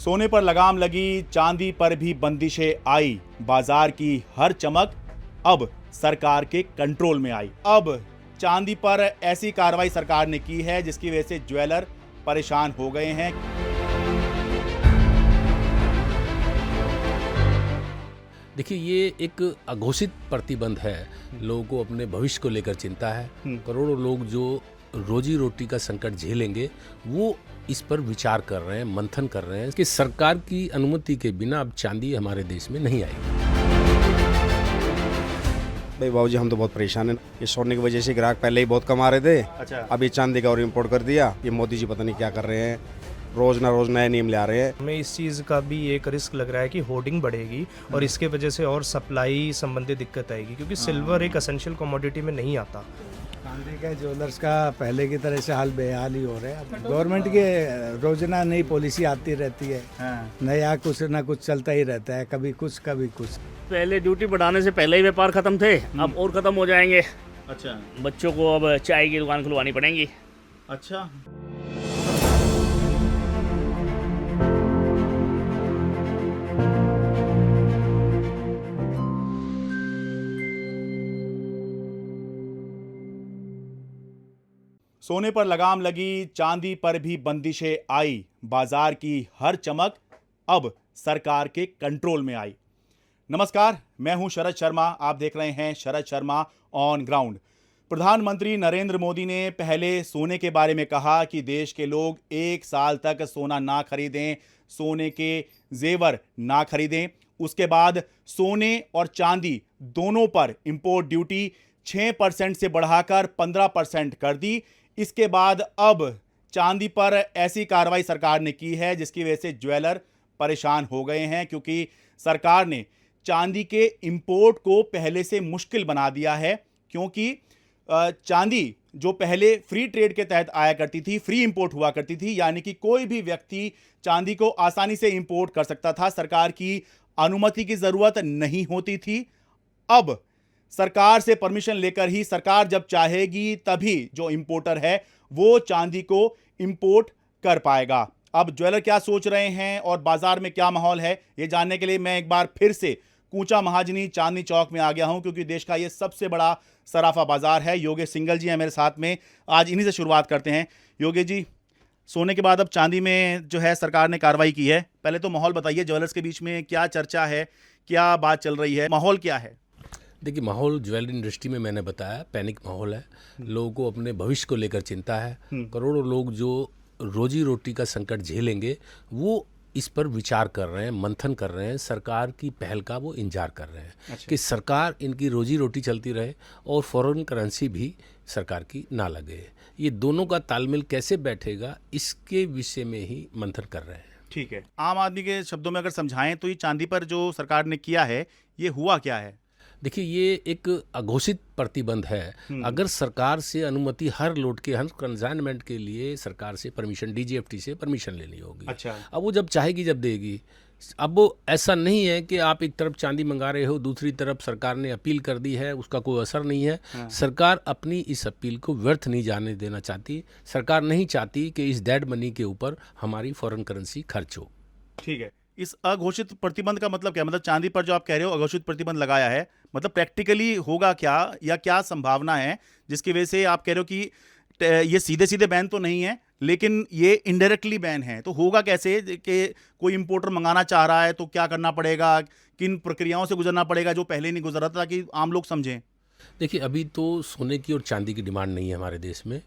सोने पर लगाम लगी, चांदी पर भी बंदिशें आई, बाजार की हर चमक अब सरकार के कंट्रोल में आई। अब चांदी पर ऐसी कार्रवाई सरकार ने की है जिसकी वजह से ज्वेलर परेशान हो गए हैं। देखिए, ये एक अघोषित प्रतिबंध है। लोगों को अपने भविष्य को लेकर चिंता है। करोड़ों लोग जो रोजी रोटी का संकट झेलेंगे वो इस पर विचार कर रहे हैं, मंथन कर रहे हैं कि सरकार की अनुमति के बिना अब चांदी हमारे देश में नहीं आएगी। भाई बाबूजी, हम तो बहुत परेशान हैं। ये सोने की वजह से ग्राहक पहले ही बहुत कमा रहे थे। अच्छा। अब ये चांदी का और इम्पोर्ट कर दिया। ये मोदी जी पता नहीं क्या कर रहे हैं, रोज ना रोज नए नियम ले आ रहे हैं। हमें इस चीज़ का भी एक रिस्क लग रहा है कि होर्डिंग बढ़ेगी और इसके वजह से और सप्लाई संबंधी दिक्कत आएगी, क्योंकि सिल्वर एक असेंशियल कमोडिटी में नहीं आता। चांदी के ज्वेलर्स का पहले की तरह से हाल बेहाल ही हो रहे हैं। गवर्नमेंट के रोजाना नई पॉलिसी आती रहती है। नया कुछ ना कुछ चलता ही रहता है, कभी कुछ कभी कुछ। पहले ड्यूटी बढ़ाने से पहले ही व्यापार खत्म थे, अब और खत्म हो जाएंगे। अच्छा। बच्चों को अब चाय की दुकान खुलवानी पड़ेगी। अच्छा। सोने पर लगाम लगी, चांदी पर भी बंदिशें आई, बाजार की हर चमक अब सरकार के कंट्रोल में आई। नमस्कार, मैं हूं शरद शर्मा। आप देख रहे हैं शरद शर्मा ऑन ग्राउंड। प्रधानमंत्री नरेंद्र मोदी ने पहले सोने के बारे में कहा कि देश के लोग 1 साल तक सोना ना खरीदें, सोने के जेवर ना खरीदें। उसके बाद सोने और चांदी दोनों पर इंपोर्ट ड्यूटी 6% से बढ़ाकर 15% कर दी। इसके बाद अब चांदी पर ऐसी कार्रवाई सरकार ने की है जिसकी वजह से ज्वेलर परेशान हो गए हैं, क्योंकि सरकार ने चांदी के इंपोर्ट को पहले से मुश्किल बना दिया है। क्योंकि चांदी जो पहले फ्री ट्रेड के तहत आया करती थी, फ्री इंपोर्ट हुआ करती थी, यानी कि कोई भी व्यक्ति चांदी को आसानी से इंपोर्ट कर सकता था, सरकार की अनुमति की जरूरत नहीं होती थी। अब सरकार से परमिशन लेकर ही सरकार जब चाहेगी तभी जो इंपोर्टर है वो चांदी को इंपोर्ट कर पाएगा। अब ज्वेलर क्या सोच रहे हैं और बाजार में क्या माहौल है, ये जानने के लिए मैं एक बार फिर से कूचा महाजनी चांदनी चौक में आ गया हूं, क्योंकि देश का ये सबसे बड़ा सराफा बाजार है। योगेश सिंघल जी हैं मेरे साथ में। आज इन्हीं से शुरुआत करते हैं। योगेश जी, सोने के बाद अब चांदी में जो है सरकार ने कार्रवाई की है, पहले तो माहौल बताइए, ज्वेलर्स के बीच में क्या चर्चा है, क्या बात चल रही है, माहौल क्या है? देखिए, माहौल ज्वेलरी इंडस्ट्री में मैंने बताया पैनिक माहौल है। लोगों को अपने भविष्य को लेकर चिंता है। करोड़ों लोग जो रोजी रोटी का संकट झेलेंगे वो इस पर विचार कर रहे हैं, मंथन कर रहे हैं। सरकार की पहल का वो इंतजार कर रहे हैं। अच्छा। कि सरकार इनकी रोजी रोटी चलती रहे और फॉरेन करेंसी भी सरकार की ना लगे। ये दोनों का तालमेल कैसे बैठेगा, इसके विषय में ही मंथन कर रहे हैं। ठीक है, आम आदमी के शब्दों में अगर समझाएं तो ये चांदी पर जो सरकार ने किया है ये हुआ क्या है? देखिए, ये एक अघोषित प्रतिबंध है। अगर सरकार से अनुमति हर लोड के, हर कंसाइनमेंट के लिए सरकार से परमिशन, डीजीएफटी से परमिशन लेनी होगी। अच्छा। अब वो जब चाहेगी जब देगी। अब वो ऐसा नहीं है कि आप एक तरफ चांदी मंगा रहे हो, दूसरी तरफ सरकार ने अपील कर दी है, उसका कोई असर नहीं है। सरकार अपनी इस अपील को व्यर्थ नहीं जाने देना चाहती। सरकार नहीं चाहती कि इस डेड मनी के ऊपर हमारी फॉरेन करेंसी खर्च हो। ठीक है, इस अघोषित प्रतिबंध का मतलब क्या? मतलब चांदी पर जो आप कह रहे हो अघोषित प्रतिबंध लगाया है, मतलब प्रैक्टिकली होगा क्या, या क्या संभावना है जिसकी वजह से आप कह रहे हो कि ये सीधे सीधे बैन तो नहीं है लेकिन ये इनडायरेक्टली बैन है? तो होगा कैसे कि कोई इंपोर्टर मंगाना चाह रहा है तो क्या करना पड़ेगा, किन प्रक्रियाओं से गुजरना पड़ेगा जो पहले नहीं गुजर रहा था, ताकि आम लोग समझें? देखिए, अभी तो सोने की और चांदी की डिमांड नहीं है हमारे देश में,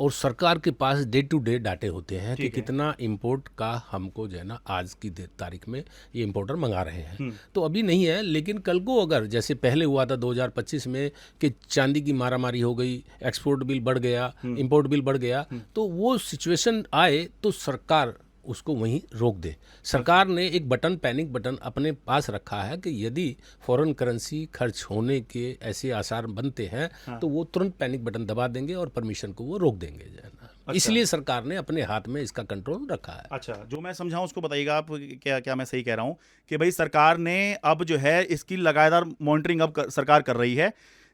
और सरकार के पास डे टू डे डाटे होते हैं कि कितना इंपोर्ट का हमको जो है ना आज की तारीख में ये इंपोर्टर मंगा रहे हैं। तो अभी नहीं है, लेकिन कल को अगर जैसे पहले हुआ था 2025 में कि चांदी की मारामारी हो गई, एक्सपोर्ट बिल बढ़ गया, इंपोर्ट बिल बढ़ गया, तो वो सिचुएशन आए तो सरकार उसको वहीं रोक दे। सरकार ने एक बटन, पैनिक बटन अपने पास रखा है कि यदि फॉरेन करेंसी खर्च होने के ऐसे आसार बनते हैं तो वो तुरंत पैनिक बटन दबा देंगे और परमिशन को वो रोक देंगे। अच्छा। इसलिए सरकार ने अपने हाथ में इसका कंट्रोल रखा है। अच्छा, जो मैं समझाऊं उसको बताइएगा आप, क्या मैं सही कह रहा हूं कि भाई सरकार ने अब जो है इसकी लगातार मॉनिटरिंग अब सरकार कर रही है।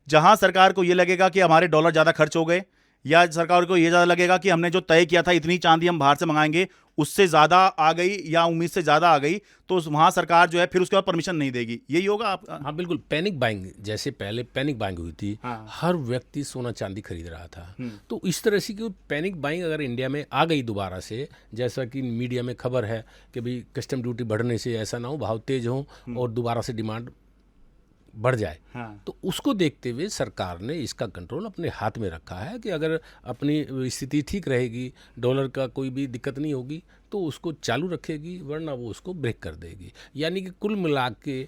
जहां सरकार को ये लगेगा कि हमारे डॉलर ज़्यादा खर्च हो गए या सरकार को ये ज़्यादा लगेगा कि हमने जो तय किया था इतनी चांदी हम बाहर से मंगाएंगे, उससे ज़्यादा आ गई या उम्मीद से ज़्यादा आ गई तो वहाँ सरकार जो है फिर उसके बाद परमिशन नहीं देगी, यही होगा आप? हाँ बिल्कुल, पैनिक बाइंग, जैसे पहले पैनिक बाइंग हुई थी, हाँ। हर व्यक्ति सोना चांदी खरीद रहा था। तो इस तरह से कि पैनिक बाइंग अगर इंडिया में आ गई दोबारा से, जैसा कि मीडिया में खबर है कि भाई कस्टम ड्यूटी बढ़ने से ऐसा ना हो भाव तेज हो और दोबारा से डिमांड बढ़ जाए, हाँ। तो उसको देखते हुए सरकार ने इसका कंट्रोल अपने हाथ में रखा है कि अगर अपनी स्थिति ठीक रहेगी, डॉलर का कोई भी दिक्कत नहीं होगी तो उसको चालू रखेगी, वरना वो उसको ब्रेक कर देगी। यानी कि कुल मिला के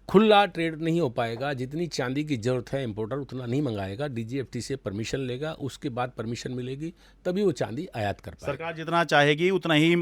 खुला ट्रेड नहीं हो पाएगा। जितनी चांदी की ज़रूरत है इंपोर्टर उतना नहीं मंगाएगा, डीजीएफटी से परमिशन लेगा, उसके बाद परमिशन मिलेगी तभी वो चांदी आयात कर पाएगा। सरकार जितना चाहेगी उतना ही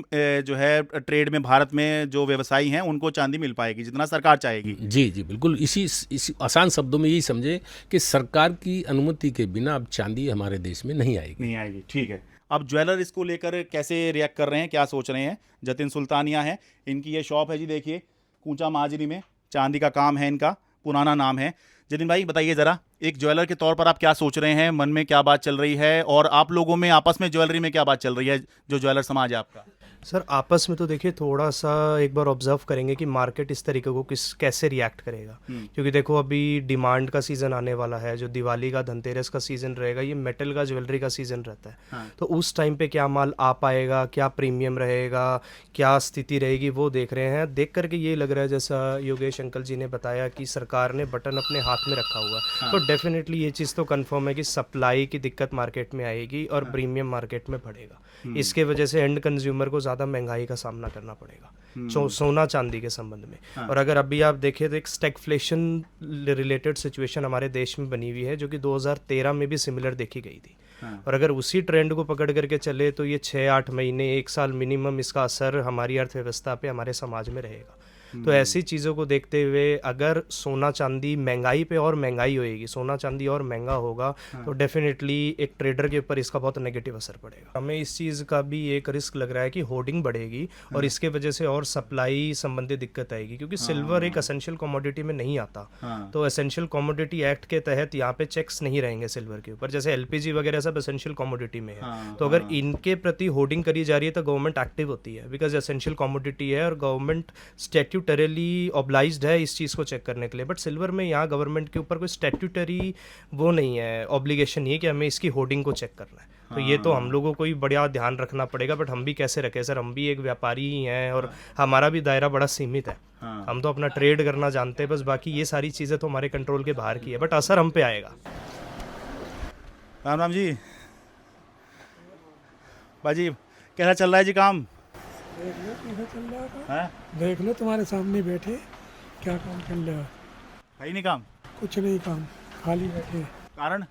जो है ट्रेड में भारत में जो व्यवसायी हैं उनको चांदी मिल पाएगी, जितना सरकार चाहेगी। जी जी बिल्कुल, इसी आसान शब्दों में यही समझे कि सरकार की अनुमति के बिना अब चांदी हमारे देश में नहीं आएगी। नहीं आएगी, ठीक है। अब ज्वेलर इसको लेकर कैसे रिएक्ट कर रहे हैं, क्या सोच रहे हैं? जतिन सुल्तानिया है, इनकी ये शॉप है जी, देखिए कूंचा माजरी में, चांदी का काम है इनका, पुराना नाम है। जतिन भाई बताइए ज़रा, एक ज्वेलर के तौर पर आप क्या सोच रहे हैं, मन में क्या बात चल रही है और आप लोगों में आपस में ज्वेलरी में क्या बात चल रही है, जो ज्वेलर समाज है आपका? सर आपस में तो देखिए थोड़ा सा एक बार ऑब्जर्व करेंगे कि मार्केट इस तरीके को कैसे रिएक्ट करेगा, क्योंकि देखो अभी डिमांड का सीज़न आने वाला है, जो दिवाली का धनतेरस का सीज़न रहेगा, ये मेटल का ज्वेलरी का सीज़न रहता है। हाँ। तो उस टाइम पे क्या माल आ पाएगा, क्या प्रीमियम रहेगा, क्या स्थिति रहेगी, वो देख रहे हैं। देख करके ये लग रहा है जैसा योगेश अंकल जी ने बताया कि सरकार ने बटन अपने हाथ में रखा हुआ है। तो डेफिनेटली ये चीज़ तो कंफर्म है कि सप्लाई की दिक्कत मार्केट में आएगी और प्रीमियम मार्केट में बढ़ेगा। इसके वजह से एंड कंज्यूमर को ज़्यादा महंगाई का सामना करना पड़ेगा सोना चांदी के संबंध में। और अगर अभी आप देखें तो एक स्टैगफ्लेशन रिलेटेड सिचुएशन हमारे देश में बनी हुई है, जो कि 2013 में भी सिमिलर देखी गई थी। और अगर उसी ट्रेंड को पकड़ करके चले तो ये 6-8 महीने 1 साल मिनिमम इसका असर हमारी अर्थव्यवस्था पे, हमारे समाज में रहेगा। तो ऐसी चीज़ों को देखते हुए अगर सोना चांदी महंगाई पे और महंगाई होएगी, सोना चांदी और महंगा होगा, तो डेफिनेटली एक ट्रेडर के ऊपर इसका बहुत नेगेटिव असर पड़ेगा। हमें इस चीज़ का भी एक रिस्क लग रहा है कि होर्डिंग बढ़ेगी और इसके वजह से और सप्लाई संबंधी दिक्कत आएगी, क्योंकि सिल्वर एक एसेंशियल कमोडिटी में नहीं आता। तो एसेंशियल कमोडिटी एक्ट के तहत यहाँ पे चेक्स नहीं रहेंगे सिल्वर के ऊपर, जैसे एलपीजी वगैरह सब एसेंशियल कमोडिटी में है। तो अगर इनके प्रति होर्डिंग करी जा रही है तो गवर्नमेंट एक्टिव होती है, बिकॉज एसेंशियल कमोडिटी है और गवर्नमेंट स्टैट्यूटरीली ऑब्लाइज्ड है इस चीज़ को चेक करने के लिए। बट सिल्वर में यहाँ गवर्नमेंट के ऊपर कोई स्टैट्यूटरी वो नहीं है, ऑब्लिगेशन नहीं है कि हमें इसकी होर्डिंग को चेक करना है। तो ये तो हम लोगों को ही बड़ा ध्यान रखना पड़ेगा। बट हम भी कैसे रखें सर, हम भी एक व्यापारी ही हैं और हमारा भी दायरा बड़ा सीमित है। हम तो अपना ट्रेड करना जानते हैं बस, बाकी ये सारी चीज़ें तो हमारे कंट्रोल के बाहर की है, बट असर हम पे आएगा। राम राम जी, बाजी कैसा चल रहा है जी काम? देख लो कैसा चल रहा है, हैं? देख लो तुम्हारे सामने बैठे क्या काम चल रहा है। है ही नहीं काम? कुछ नहीं काम, खाली बैठे। कारण?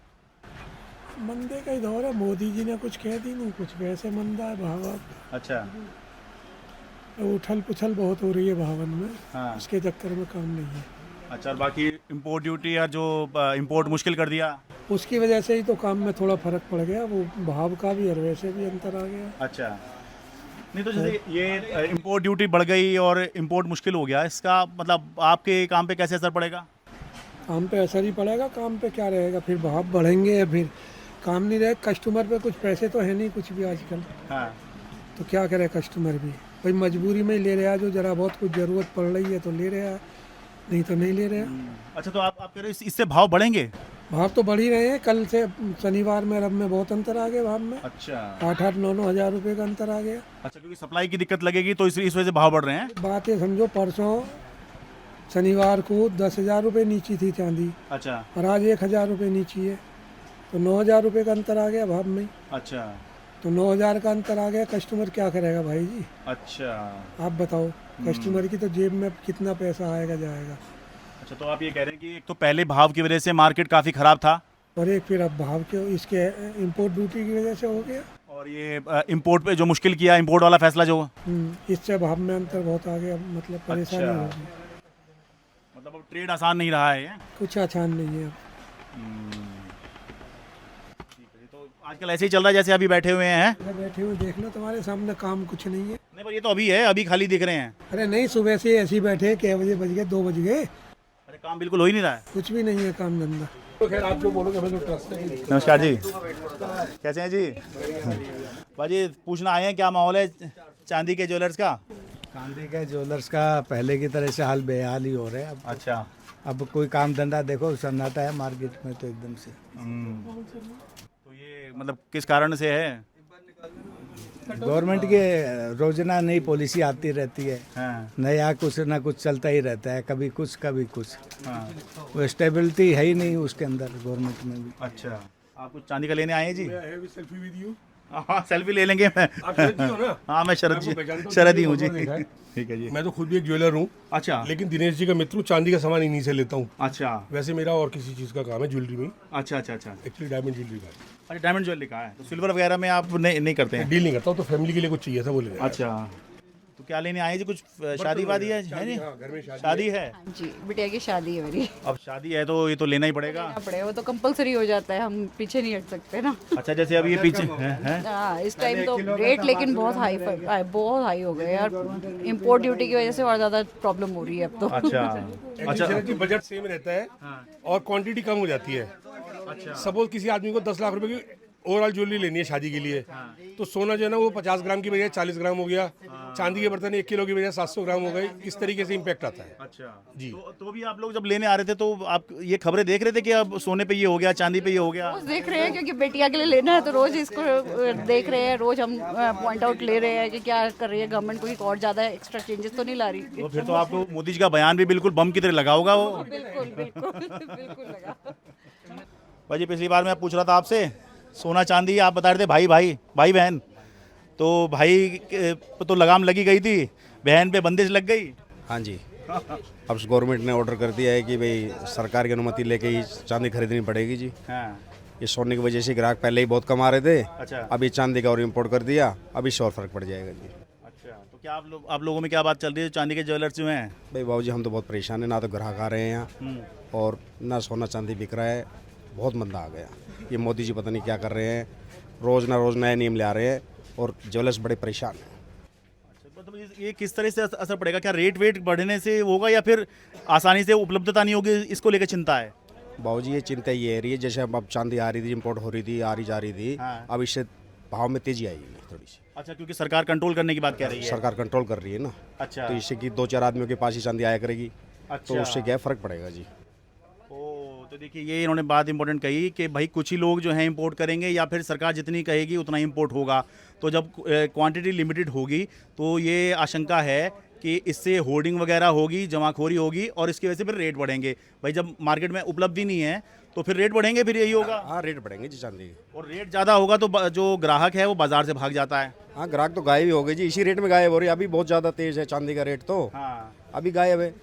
मंदे का ही दौर है, मोदी जी ने कुछ कह दी नहीं, कुछ वैसे मंदा है भाव। अच्छा। उछल पुछल बहुत हो रही है भावन में, हाँ। उसके चक्कर में काम नहीं है। अच्छा, और बाकी इंपोर्ट ड्यूटी या जो इंपोर्ट मुश्किल कर दिया, उसकी वजह से ही तो काम में थोड़ा फर्क पड़ गया, वो भाव का भी और वैसे भी अंतर आ गया। अच्छा। नहीं तो जैसे ये इंपोर्ट ड्यूटी बढ़ गई और इंपोर्ट मुश्किल हो गया, इसका मतलब आपके काम पे कैसे असर पड़ेगा? काम पे असर ही पड़ेगा, काम पे क्या रहेगा, फिर भाव बढ़ेंगे या फिर काम नहीं रहेगा। कस्टमर पे कुछ पैसे तो है नहीं कुछ भी आजकल। हाँ। तो क्या करे कस्टमर भी, भाई मजबूरी में ही ले रहा, जो जरा बहुत कुछ ज़रूरत पड़ रही है तो ले रहा, नहीं तो नहीं ले रहा। अच्छा, तो आप कह रहे हो इससे भाव बढ़ेंगे? भाव तो बढ़ ही रहे हैं, कल से शनिवार में रब में बहुत अंतर आ गया भाव में। अच्छा। 8-9 हज़ार रुपये का अंतर आ गया। अच्छा, क्योंकि सप्लाई की दिक्कत लगेगी तो इस वजह से भाव बढ़ रहे हैं। बात ये समझो, परसों शनिवार को 10,000 रुपये नीची थी चांदी, अच्छा। और आज 1,000 रुपये नीची है, तो 9,000 रुपये का अंतर आ गया भाव में। अच्छा। तो 9,000 का अंतर आ गया, कस्टमर क्या करेगा भाई जी? अच्छा। आप बताओ, कस्टमर की तो जेब में कितना पैसा आएगा जाएगा। अच्छा, तो आप ये कह रहे हैं कि एक तो पहले भाव की वजह से मार्केट काफ़ी ख़राब था, और एक फिर अब भाव के इसके इंपोर्ट ड्यूटी की वजह से हो गया, और ये इंपोर्ट पे जो मुश्किल किया, इंपोर्ट वाला फैसला जो, इससे भाव में अंतर बहुत आ गया, मतलब परेशानी अच्छा। होगी। मतलब अब ट्रेड आसान नहीं रहा है। कुछ आसान नहीं है अब। ठीक है, तो आजकल ऐसे ही चल रहा है जैसे अभी बैठे हुए हैं। अरे बैठे हुए देख लो, तुम्हारे सामने काम कुछ नहीं है। नहीं, पर ये तो अभी है, अभी खाली दिख रहे हैं। अरे नहीं, सुबह से ऐसे ही बैठे हैं, क्या बजे बज गए, 2 बज गए, अरे काम बिल्कुल हो ही नहीं रहा है। कुछ भी नहीं है काम धंधा। तो खैर आप जो बोलोगे हमें तो ट्रस्ट है। नमस्कार जी, कैसे हैं जी? भाजी पूछना आए हैं क्या माहौल है चांदी के ज्वेलर्स का? चांदी के ज्वेलर्स का पहले की तरह से हाल बेहाल ही हो रहे हैं। अच्छा। अब कोई काम धंधा देखो सन्नाटा है मार्केट में तो एकदम से। तो ये मतलब किस कारण से है? गवर्नमेंट के रोजाना नई पॉलिसी आती रहती है, हाँ। नया कुछ ना कुछ चलता ही रहता है, कभी कुछ कभी कुछ। हाँ। वो स्टेबिलिटी है ही नहीं उसके अंदर गवर्नमेंट में भी। अच्छा, आप कुछ चांदी का लेने आए हैं जी? Selfie with you. हाँ, सेल्फी ले लेंगे। मैं आप शरद जी हो ना? हाँ, मैं शरद आपको पहचानता हूँ, शरद ही हूँ जी। देखा है। ठीक है जी। मैं तो खुद भी एक ज्वेलर हूँ, अच्छा लेकिन दिनेश जी का मित्र हूँ, चांदी का सामान इन्हीं से लेता हूँ। अच्छा वैसे मेरा और किसी चीज़ का काम है ज्वेलरी में, अच्छा अच्छा अच्छा। एक्चुअली डायमंड ज्वेलरी का अच्छा, डायमंड ज्वेलरी का है तो सिल्वर वगैरह में आप नहीं करते हैं? डील नहीं करता हूँ, तो फैमिली के लिए कुछ चाहिए था वो लेने आया। अच्छा, तो क्या लेने आए जी? कुछ शादी वादी है नहीं? हाँ, घर में शादी है। हाँ जी, बिटिया की शादी है मेरी। अब शादी है तो ये तो लेना ही पड़ेगा। लेना पड़ेगा, वो तो कंपलसरी हो जाता है, हम पीछे नहीं हट सकते ना। अच्छा, जैसे अब ये पीछे है? हाँ, इस टाइम तो रेट लेकिन बहुत हाई हो गए यार। इंपोर्ट ड्यूटी की वजह से और ज़्यादा प्रॉब्लम हो रही है अब तो। अच्छा अच्छा, बजट सेम रहता है और क्वांटिटी कम हो जाती है। सपोज किसी आदमी को 10 लाख रुपए की ओवरऑल ज्वेलरी लेनी है शादी के लिए, तो सोना जो है ना वो 50 ग्राम की बजाय 40 ग्राम हो गया, चांदी के बर्तन 1 किलो की बजाय 700 ग्राम हो गए। इस तरीके से इम्पैक्ट आता है। अच्छा जी। तो भी आप लोग जब लेने आ रहे थे तो आप ये खबरें देख रहे थे कि अब सोने पे ये हो गया, चांदी पे ये हो गया? रोज देख रहे हैं क्योंकि बेटिया के लिए लेना है, तो रोज इसको देख रहे हैं, रोज हम पॉइंट आउट ले रहे हैं कि क्या कर रही है गवर्नमेंट, कोई और ज़्यादा एक्स्ट्रा चेंजेस तो नहीं ला रही। तो फिर तो आपको मोदी जी का बयान भी बिल्कुल बम की तरह लगा होगा वो। बिल्कुल बिल्कुल बिल्कुल लगा। भाजी पिछली बार मैं पूछ रहा था आपसे सोना चांदी, आप बता रहे थे भाई भाई भाई बहन, तो भाई पे तो लगाम लगी गई थी, बहन पे बंदिश लग गई। हाँ जी, अब गवर्नमेंट ने ऑर्डर कर दिया है कि भाई सरकार की अनुमति लेके ही चांदी खरीदनी पड़ेगी जी। हाँ। ये सोने की वजह से ग्राहक पहले ही बहुत कमा रहे थे, अच्छा। अभी चांदी का और इम्पोर्ट कर दिया, अभी इससे और फर्क पड़ जाएगा जी। अच्छा, तो क्या आप लोगों में क्या बात चल रही है चांदी के ज्वेलर्स जो हैं? भाई बाबूजी हम तो बहुत परेशान हैं, ना तो ग्राहक आ रहे हैं यहाँ और ना सोना चांदी बिक रहा है, बहुत मंदा आ गया। ये मोदी जी पता नहीं क्या कर रहे हैं, रोज़ ना रोज़ नए नियम ले आ रहे हैं और ज्वेलर्स बड़े परेशान हैं। मतलब ये किस तरह से असर पड़ेगा? क्या रेट वेट बढ़ने से होगा या फिर आसानी से उपलब्धता नहीं होगी, इसको लेकर चिंता है? बाबूजी ये चिंता ये रही है, जैसे अब चांदी आ रही थी, इम्पोर्ट हो रही थी, आ रही जा रही थी, हाँ। अब इससे भाव में तेजी आएगी थोड़ी सी। अच्छा, क्योंकि सरकार कंट्रोल करने की बात कह रही है। सरकार कंट्रोल कर रही है ना, अच्छा। तो इससे कि 2-4 आदमियों के पास ही चांदी आया करेगी, अच्छा। तो उससे क्या फर्क पड़ेगा जी। तो देखिए ये इन्होंने बात इंपॉर्टेंट कही कि भाई कुछ ही लोग जो हैं इंपोर्ट करेंगे या फिर सरकार जितनी कहेगी उतना इंपोर्ट होगा। तो जब क्वांटिटी लिमिटेड होगी तो ये आशंका है कि इससे होर्डिंग वगैरह होगी, जमाखोरी होगी और इसकी वजह से फिर रेट बढ़ेंगे। भाई जब मार्केट में उपलब्धि नहीं है तो फिर रेट बढ़ेंगे, फिर यही होगा। हाँ, रेट बढ़ेंगे जी चांदी के। और रेट ज़्यादा होगा तो जो ग्राहक है वो बाजार से भाग जाता है। हाँ, ग्राहक तो गायब ही हो गए जी, इसी रेट में गायब हो रही है। अभी बहुत ज़्यादा तेज़ है चांदी का रेट, तो हाँ। अभी गायब है।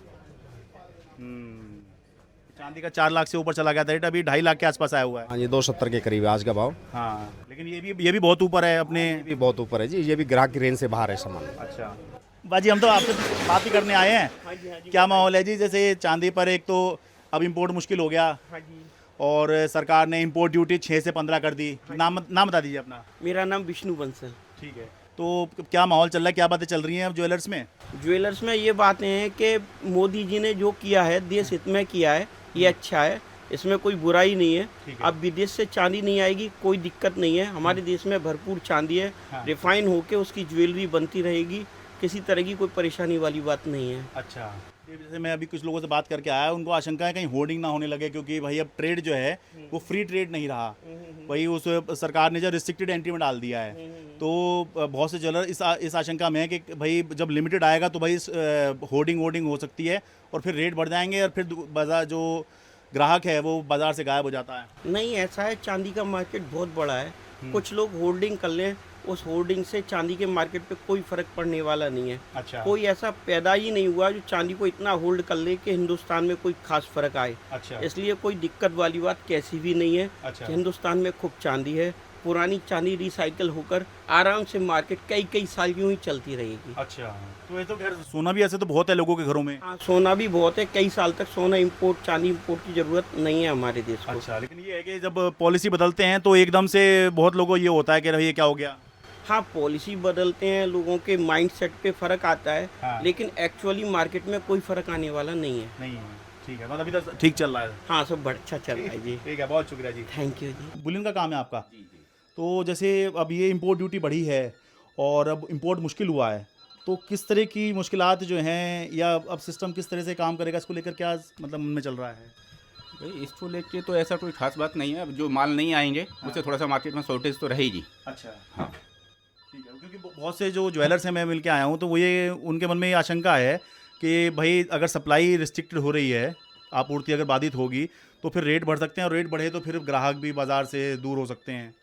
चांदी का 4 लाख से ऊपर चला गया था रेट, अभी 2.5 लाख के आसपास आया हुआ है। हाँ, ये 270 के करीब है आज का भाव। हाँ, लेकिन ये भी बहुत ऊपर है अपने। ये भी बहुत ऊपर है जी, ये भी ग्राहक की रेंज से बाहर है सामान। अच्छा बाजी, हम तो आपसे बात ही करने आए हैं। क्या माहौल है जी? जैसे चांदी पर एक तो अब इंपोर्ट मुश्किल हो गया और सरकार ने इंपोर्ट ड्यूटी 6 से 15 कर दी। नाम बता दीजिए अपना। मेरा नाम विष्णु बंसल। ठीक है, तो क्या माहौल चल रहा है, क्या बातें चल रही हैं अब ज्वेलर्स में? ज्वेलर्स में ये बातें हैं कि मोदी जी ने जो किया है देश हित में किया है, ये अच्छा है, इसमें कोई बुराई नहीं है। अब विदेश से चांदी नहीं आएगी, कोई दिक्कत नहीं है। हमारे देश में भरपूर चांदी है, रिफाइन होके उसकी ज्वेलरी बनती रहेगी, किसी तरह की कोई परेशानी वाली बात नहीं है। अच्छा, जैसे मैं अभी कुछ लोगों से बात करके आया, उनको आशंका है कहीं होर्डिंग ना होने लगे, क्योंकि भाई अब ट्रेड जो है वो फ्री ट्रेड नहीं रहा। वही उस सरकार ने जो रिस्ट्रिक्टेड एंट्री में डाल दिया है, तो बहुत से ज्वेलर इस आशंका में है कि भाई जब लिमिटेड आएगा तो भाई होर्डिंग हो सकती है और फिर रेट बढ़ जाएंगे और फिर बाजार जो ग्राहक है वो बाजार से गायब हो जाता है। नहीं, ऐसा है, चांदी का मार्केट बहुत बड़ा है। कुछ लोग होल्डिंग कर लें, उस होर्डिंग से चांदी के मार्केट पे कोई फर्क पड़ने वाला नहीं है। अच्छा। कोई ऐसा पैदा ही नहीं हुआ जो चांदी को इतना होल्ड कर ले कि हिंदुस्तान में कोई खास फर्क आए। अच्छा। इसलिए कोई दिक्कत वाली बात कैसी भी नहीं है। अच्छा। हिंदुस्तान में खूब चांदी है, पुरानी चांदी रिसाइकल होकर आराम से मार्केट कई साल यूं ही चलती रहेगी। अच्छा, तो ये तो खैर सोना भी ऐसे तो बहुत है लोगों के घरों में। हाँ, सोना भी बहुत है, कई साल तक सोना इंपोर्ट, चांदी इंपोर्ट की जरूरत नहीं है हमारे देश को। अच्छा, लेकिन ये है कि जब पॉलिसी बदलते हैं तो एकदम से बहुत लोगों को ये होता है कि ये क्या हो गया। हाँ, पॉलिसी बदलते हैं, लोगों के माइंड सेट पे फर्क आता है। हाँ। लेकिन एक्चुअली मार्केट में कोई फर्क आने वाला नहीं है। नहीं है, ठीक है, मतलब अभी तक ठीक चल रहा है। हाँ सब अच्छा चल रहा है जी। ठीक है, बहुत शुक्रिया जी। थैंक यू जी। बुलियन का काम है आपका। तो जैसे अब ये इम्पोर्ट ड्यूटी बढ़ी है और अब इम्पोर्ट मुश्किल हुआ है, तो किस तरह की मुश्किलात जो हैं या अब सिस्टम किस तरह से काम करेगा, इसको लेकर क्या मतलब मन में चल रहा है? भाई इसको लेके तो ऐसा कोई खास बात नहीं है। अब जो माल नहीं आएंगे उससे थोड़ा सा मार्केट में शॉर्टेज तो रहेगी। अच्छा, हाँ ठीक है, क्योंकि बहुत से जो ज्वेलर्स हैं मैं मिल के आया हूँ, तो वो ये उनके मन में ये आशंका है कि भाई अगर सप्लाई रिस्ट्रिक्टेड हो रही है, आपूर्ति अगर बाधित होगी तो फिर रेट बढ़ सकते हैं, और रेट बढ़े तो फिर ग्राहक भी बाजार से दूर हो सकते हैं।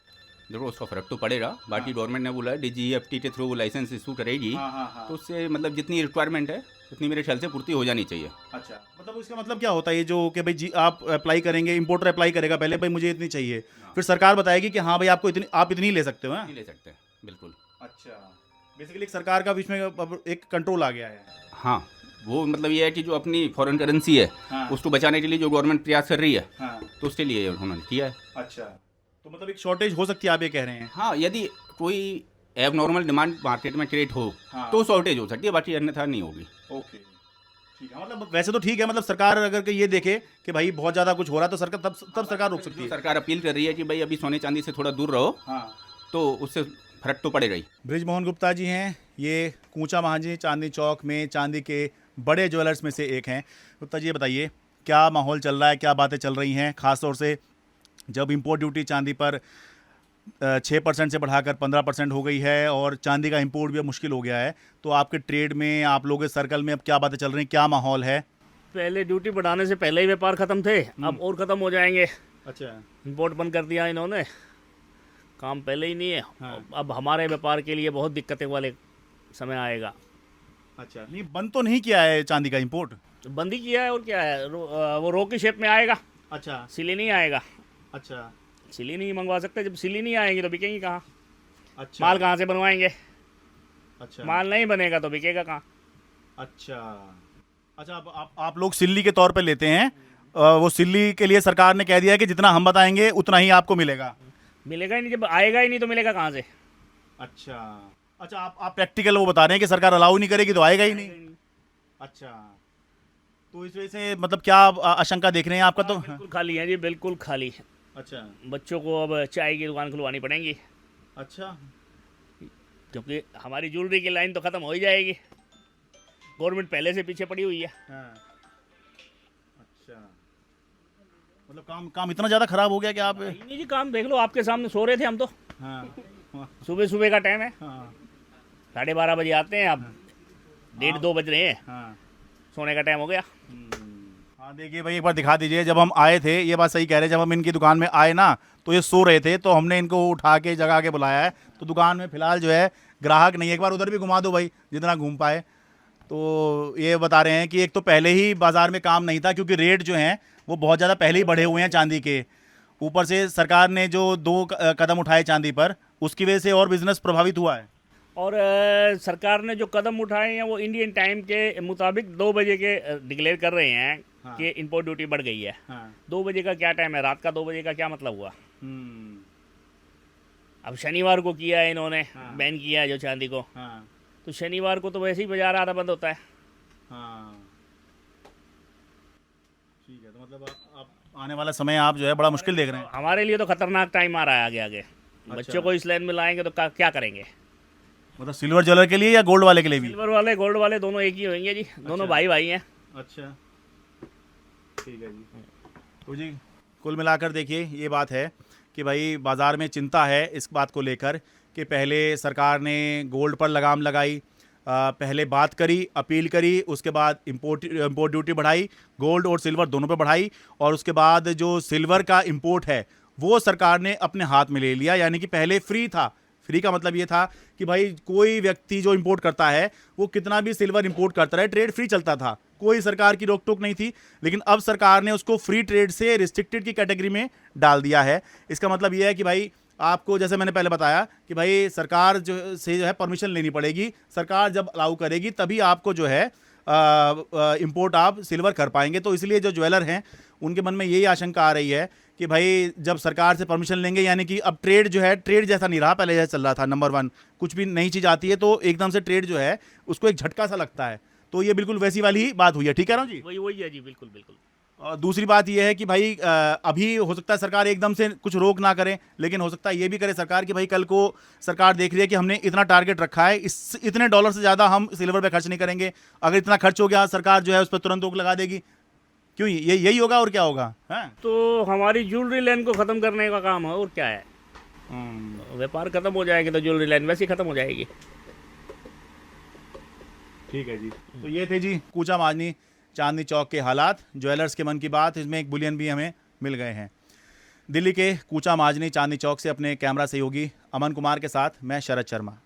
जरूर उसका फर्क तो पड़ेगा। बाकी गवर्नमेंट ने बोला है DGFT के थ्रू लाइसेंस इशू करेगी, तो उससे मतलब जितनी रिक्वायरमेंट है उतनी मेरे ख्याल से पूर्ति हो जानी चाहिए। अच्छा, मतलब इसका मतलब क्या होता है ये जो कि भाई जी आप अप्लाई करेंगे, इंपोर्टर अप्लाई करेगा पहले, भाई मुझे इतनी चाहिए, फिर सरकार बताएगी कि हाँ भाई आपको इतनी, आप इतनी ले सकते हो। नहीं ले सकते हैं, बिल्कुल। अच्छा, बेसिकली एक सरकार का बीच में अब एक कंट्रोल आ गया है। हाँ वो मतलब ये है कि जो अपनी फॉरेन करेंसी है उसको बचाने के लिए जो गवर्नमेंट प्रयास कर रही है, तो उसके लिए उन्होंने किया है। अच्छा, तो मतलब एक शॉर्टेज हो सकती है, आप ये कह रहे हैं? हाँ, यदि कोई एब नॉर्मल डिमांड मार्केट में क्रिएट हो तो शॉर्टेज हो सकती है, बाकी अन्यथा नहीं होगी। ओके, ठीक है, मतलब वैसे तो ठीक है, मतलब सरकार अगर के ये देखे कि भाई बहुत ज़्यादा कुछ हो रहा है तो सरकार तब सरकार रोक सकती है। सरकार अपील कर रही है कि भाई अभी सोने चांदी से थोड़ा दूर रहो, तो उससे फर्क तो पड़ेगा ही। बृजमोहन गुप्ता जी हैं, ये कूचा महाजी चांदनी चौक में चांदी के बड़े ज्वेलर्स में से एक हैं। गुप्ता जी ये बताइए क्या माहौल चल रहा है, क्या बातें चल रही हैं, ख़ासतौर से जब इंपोर्ट ड्यूटी चांदी पर 6% से बढ़ाकर 15% हो गई है और चांदी का इंपोर्ट भी अब मुश्किल हो गया है, तो आपके ट्रेड में, आप लोगों के सर्कल में अब क्या बातें चल रही हैं, क्या माहौल है? पहले ड्यूटी बढ़ाने से पहले ही व्यापार ख़त्म थे, अब और ख़त्म हो जाएंगे। अच्छा, इंपोर्ट बंद कर दिया इन्होंने, काम पहले ही नहीं है। अब हमारे व्यापार के लिए बहुत दिक्कतें वाले समय आएगा। अच्छा, नहीं बंद तो नहीं किया है चांदी का इंपोर्ट? बंद ही किया है, और क्या है, वो रो की शेप में आएगा। अच्छा, सिली नहीं आएगा। अच्छा, सिली नहीं मंगवा सकते, जब सिली नहीं आएंगी तो बिकेंगी कहाँ? अच्छा, माल कहाँ से बनवाएंगे? अच्छा, माल नहीं बनेगा तो बिकेगा कहाँ? अच्छा, अच्छा, अब आप लोग सिल्ली के तौर पे लेते हैं, वो सिल्ली के लिए सरकार ने कह दिया है कि जितना हम बताएंगे उतना ही आपको मिलेगा। मिलेगा ही नहीं, जब आएगा ही नहीं तो मिलेगा कहाँ से? अच्छा, अच्छा, आप प्रैक्टिकल वो बता रहे हैं कि सरकार अलाउ नहीं करेगी तो आएगा ही नहीं। अच्छा, तो इस वजह से मतलब क्या आशंका देख रहे हैं आपका? तो बिल्कुल खाली है जी, बिल्कुल खाली। अच्छा, बच्चों को अब चाय की दुकान खुलवानी पड़ेगी, अच्छा, क्योंकि हमारी ज्वेलरी की लाइन तो ख़त्म हो ही जाएगी। गवर्नमेंट पहले से पीछे पड़ी हुई है। हाँ, अच्छा, मतलब काम इतना ज़्यादा खराब हो गया कि आप? नहीं जी, काम देख लो, आपके सामने सो रहे थे हम तो। हाँ, सुबह सुबह का टाइम है, हाँ, 12:30 बजे आते हैं, अब 1:30-2 बज रहे हैं, हाँ, सोने का टाइम हो गया। हाँ, देखिए भाई एक बार दिखा दीजिए, जब हम आए थे, ये बात सही कह रहे हैं, जब हम इनकी दुकान में आए ना तो ये सो रहे थे, तो हमने इनको उठा के जगा के बुलाया है। तो दुकान में फिलहाल जो है ग्राहक नहीं है। एक बार उधर भी घुमा दो भाई, जितना घूम पाए। तो ये बता रहे हैं कि एक तो पहले ही बाज़ार में काम नहीं था, क्योंकि रेट जो हैं वो बहुत ज़्यादा पहले ही बढ़े हुए हैं चांदी के। ऊपर से सरकार ने जो 2 कदम उठाए चांदी पर, उसकी वजह से और बिज़नेस प्रभावित हुआ है। और सरकार ने जो कदम उठाए हैं वो इंडियन टाइम के मुताबिक 2 बजे के डिक्लेयर कर रहे हैं कि इंपोर्ट ड्यूटी बढ़ गई है। 2 बजे का क्या टाइम है? रात का 2 बजे का क्या मतलब हुआ? अब शनिवार को किया है इन्होंने, बैन किया है जो चांदी को, तो शनिवार को तो वैसे ही बाजार आधा बंद होता है। ठीक है, तो मतलब आप आने वाला समय आप जो है बड़ा मुश्किल देख रहे हैं। हमारे लिए तो खतरनाक टाइम आ रहा है आगे आगे। बच्चों को इस लाइन में लाएंगे तो क्या करेंगे? मतलब सिल्वर ज्वेलर के लिए या गोल्ड वाले के लिए भी? सिल्वर वाले गोल्ड वाले दोनों एक ही होंगे जी, दोनों भाई भाई हैं। अच्छा, ठीक है जी। तो जी कुल मिलाकर देखिए ये बात है कि भाई बाज़ार में चिंता है इस बात को लेकर कि पहले सरकार ने गोल्ड पर लगाम लगाई, पहले बात करी, अपील करी, उसके बाद इंपोर्ट ड्यूटी बढ़ाई, गोल्ड और सिल्वर दोनों पे बढ़ाई, और उसके बाद जो सिल्वर का इंपोर्ट है वो सरकार ने अपने हाथ में ले लिया। यानी कि पहले फ्री था। फ्री का मतलब ये था कि भाई कोई व्यक्ति जो इंपोर्ट करता है वो कितना भी सिल्वर इंपोर्ट करता रहे, ट्रेड फ्री चलता था, कोई सरकार की रोक टोक नहीं थी। लेकिन अब सरकार ने उसको फ्री ट्रेड से रिस्ट्रिक्टेड की कैटेगरी में डाल दिया है। इसका मतलब ये है कि भाई आपको, जैसे मैंने पहले बताया कि भाई सरकार जो है परमिशन लेनी पड़ेगी। सरकार जब अलाउ करेगी तभी आपको जो है इंपोर्ट आप सिल्वर कर पाएंगे। तो इसलिए जो ज्वेलर हैं उनके मन में यही आशंका आ रही है कि भाई जब सरकार से परमिशन लेंगे, यानी कि अब ट्रेड जो है ट्रेड जैसा नहीं रहा, पहले जैसा चल रहा था। नंबर 1, कुछ भी नई चीज़ आती है तो एकदम से ट्रेड जो है उसको एक झटका सा लगता है। तो ये बिल्कुल वैसी वाली ही बात हुई है। ठीक है ना जी? वही है जी, बिल्कुल बिल्कुल। और दूसरी बात यह है कि भाई अभी हो सकता है सरकार एकदम से कुछ रोक ना करे, लेकिन हो सकता है ये भी करे सरकार कि भाई कल को सरकार देख रही है कि हमने इतना टारगेट रखा है, इस इतने डॉलर से ज़्यादा हम सिल्वर पे खर्च नहीं करेंगे, अगर इतना खर्च हो गया सरकार जो है उस पर तुरंत रोक लगा देगी। क्यों, यही होगा और क्या होगा? हाँ, तो हमारी ज्वेलरी लाइन को ख़त्म करने का काम है, और क्या है। व्यापार ख़त्म हो जाएगा तो ज्वेलरी लाइन वैसे ही ख़त्म हो जाएगी। ठीक है जी। तो ये थे जी कूचा माजनी चांदनी चौक के हालात, ज्वेलर्स के मन की बात। इसमें एक बुलियन भी हमें मिल गए हैं। दिल्ली के कूचा माजनी चांदनी चौक से अपने कैमरा सहयोगी अमन कुमार के साथ मैं शरद शर्मा।